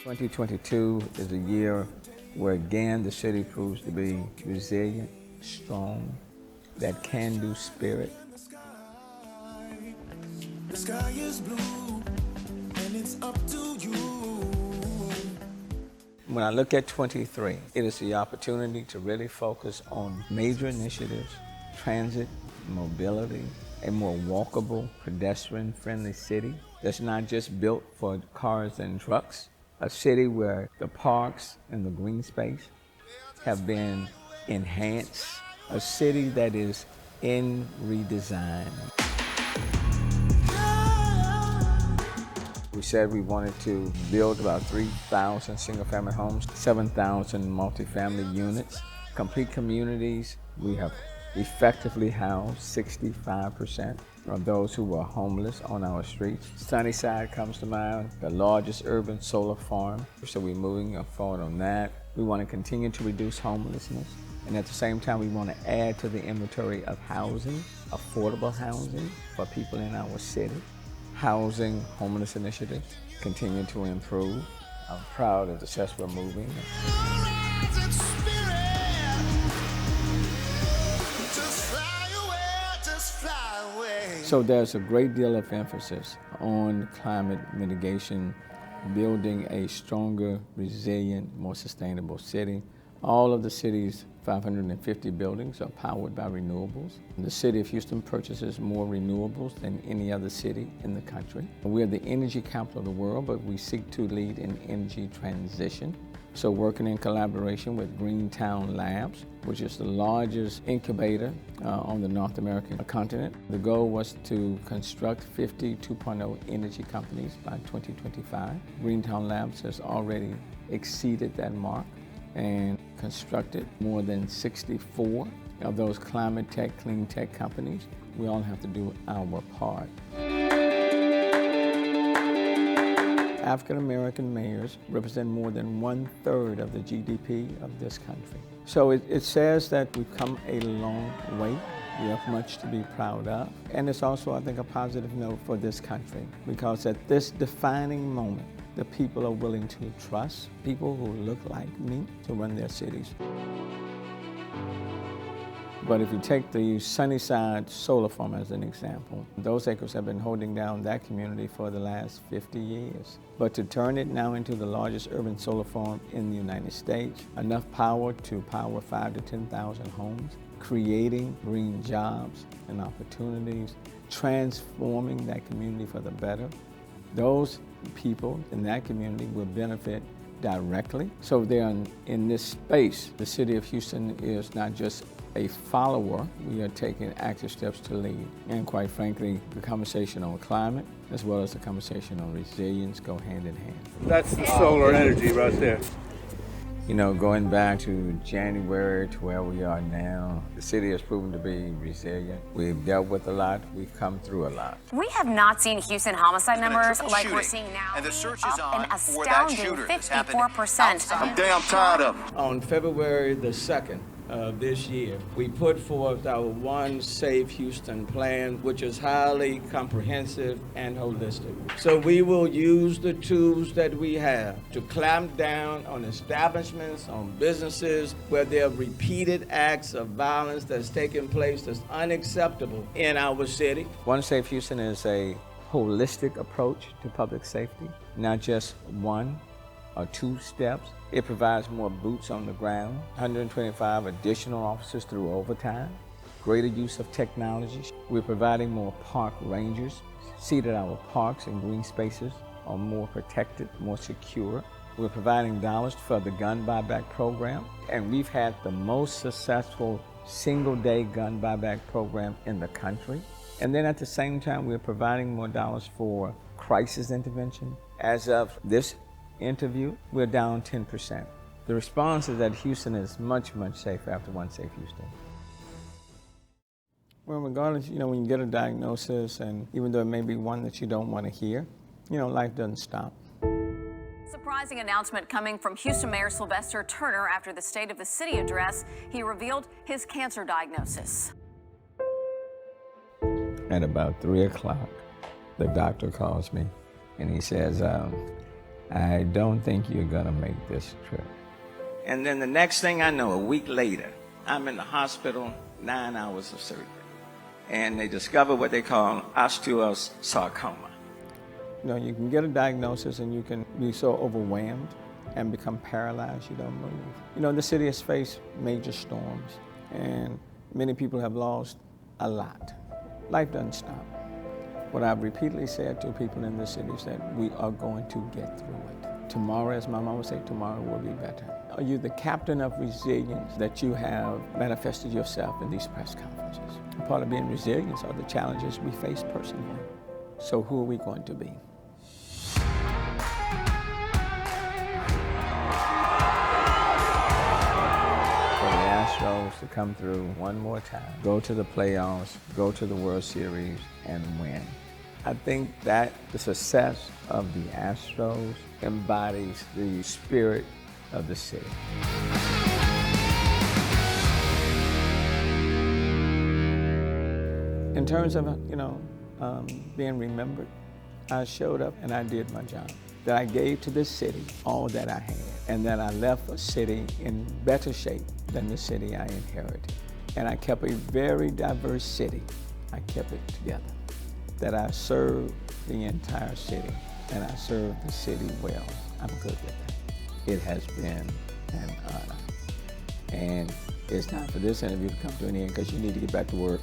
2022 is a year where again the city proves to be resilient, strong, that can-do spirit. The sky is blue, and it's up to you. When I look at 23, it is the opportunity to really focus on major initiatives, transit, mobility, a more walkable, pedestrian-friendly city that's not just built for cars and trucks, a city where the parks and the green space have been enhanced, a city that is in redesign. We said we wanted to build about 3,000 single-family homes, 7,000 multifamily units, complete communities. We have effectively housed 65% of those who were homeless on our streets. Sunnyside comes to mind, the largest urban solar farm. So we're moving forward on that. We want to continue to reduce homelessness. And at the same time, we want to add to the inventory of housing, affordable housing for people in our city. Housing, homeless initiatives continue to improve. I'm proud of the steps we're moving. So there's a great deal of emphasis on climate mitigation, building a stronger, resilient, more sustainable city. All of the city's 550 buildings are powered by renewables. The city of Houston purchases more renewables than any other city in the country. We're the energy capital of the world, but we seek to lead in energy transition. So working in collaboration with Greentown Labs, which is the largest incubator on the North American continent. The goal was to construct 50 2.0 energy companies by 2025. Greentown Labs has already exceeded that mark and constructed more than 64 of those climate tech, clean tech companies. We all have to do our part. African-American mayors represent more than 1/3 of the GDP of this country. So it says that we've come a long way. We have much to be proud of. And it's also, I think, a positive note for this country, because at this defining moment, the people are willing to trust people who look like me to run their cities. But if you take the Sunnyside solar farm as an example, those acres have been holding down that community for the last 50 years. But to turn it now into the largest urban solar farm in the United States, enough power to power 5,000 to 10,000 homes, creating green jobs and opportunities, transforming that community for the better, those people in that community will benefit directly. So they're in this space. The city of Houston is not just a follower, we are taking active steps to lead. And quite frankly, the conversation on climate, as well as the conversation on resilience, go hand in hand. That's the solar energy right there. You know, going back to January to where we are now, the city has proven to be resilient. We've dealt with a lot. We've come through a lot. We have not seen Houston homicide numbers like we're seeing now. And the search is on an for that astounding shooter. 54%. I'm damn tired of it. On February the 2nd of this year, we put forth our One Safe Houston plan, which is highly comprehensive and holistic. So we will use the tools that we have to clamp down on establishments, on businesses where there are repeated acts of violence that's taking place that's unacceptable in our city. One Safe Houston is a holistic approach to public safety, not just one or two steps. It provides more boots on the ground, 125 additional officers through overtime, greater use of technology. We're providing more park rangers, see that our parks and green spaces are more protected, more secure. We're providing dollars for the gun buyback program, and we've had the most successful single-day gun buyback program in the country. And then at the same time, we're providing more dollars for crisis intervention. As of this interview, we're down 10%. The response is that Houston is much, much safer after One Safe Houston. Well, regardless, you know, when you get a diagnosis, and even though it may be one that you don't want to hear, you know, life doesn't stop. Surprising announcement coming from Houston Mayor Sylvester Turner after the State of the City address. He revealed his cancer diagnosis. At about 3 o'clock, the doctor calls me and he says, I don't think you're gonna make this trip. And then the next thing I know, a week later, I'm in the hospital, 9 hours of surgery. And they discover what they call osteosarcoma. You know, you can get a diagnosis and you can be so overwhelmed and become paralyzed you don't move. You know, the city has faced major storms and many people have lost a lot. Life doesn't stop. What I've repeatedly said to people in this city is that we are going to get through it. Tomorrow, as my mom would say, tomorrow will be better. Are you the captain of resilience that you have manifested yourself in these press conferences? And part of being resilient are the challenges we face personally. So who are we going to be? For the Astros to come through one more time, go to the playoffs, go to the World Series, and win. I think that the success of the Astros embodies the spirit of the city. In terms of, being remembered, I showed up and I did my job. That I gave to this city all that I had, and that I left a city in better shape than the city I inherited. And I kept a very diverse city. I kept it together. That I served the entire city, and I served the city well. I'm good with that. It has been an honor. And it's time for this interview to come to an end because you need to get back to work.